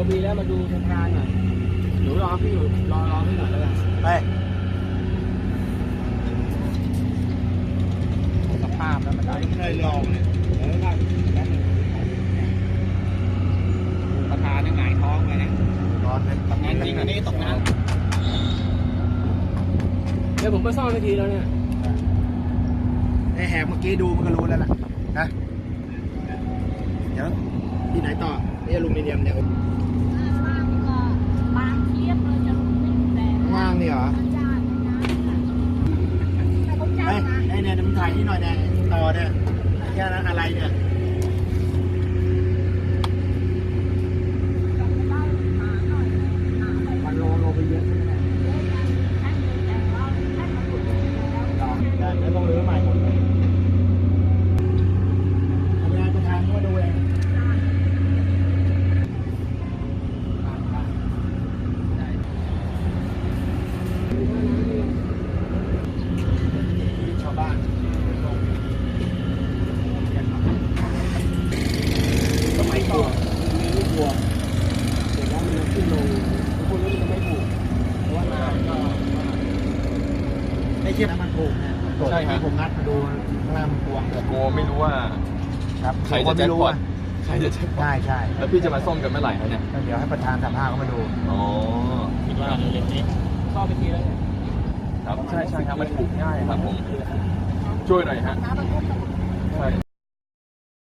ทีแล้วมาดูสะพานหน่อยหนูรอพี่อยู่รอพี่หน่อยแล้วกันไปสภาพแล้วมันได้เคยลองเนี่ยประธานยังไงท้องไปนะร้อนเลยงานจริงอันนี้ตกน้ำเดี๋ยวผมไปซ่อมนาทีแล้วเนี่ยไอ้แหกเมื่อกี้ดูมันก็รู้แล้วล่ะนะเดี๋ยวที่ไหนต่อนี่อลูมิเนียมเนี่ยบางเทียบเลยจะรู้ไม่แต่ ว่างนี่เหรอไอ้เนี่ยมันถ่ายที่หน่อยแดงต่อเนี่ยแค่นั้นอะไรเนี่ยมันโลไปเยอะใช่ไหมแล้วต้องรื้อใหม่หมดเลยทำงานประธานก็มาดูเองชาวบ้านสมัยก่อนมีลูกวัวเสร็จแล้วมันขึ้นลงพวกนี้มันจะไม่ถูกเพราะว่าน้ำก็ไม่ใช่น้ำมันถูกนะใช่ครับผมงัดมาดูข้างล่างมันพวงโกไม่รู้ว่า ครับ ใครจะแจ็คพอตใครจะแจ็คพอต ใช่ แล้วพี่จะมาซ่อมกันเมื่อไหร่ครับเนี่ย เดี๋ยวให้ประธานสัมภาษณ์เขามาดู อ๋อ คิดว่าเร็วๆนี้ซ่อมไปทีแล้วเนี่ย ครับใช่ครับมันถูกง่ายครับผมช่วยหน่อยฮะใช่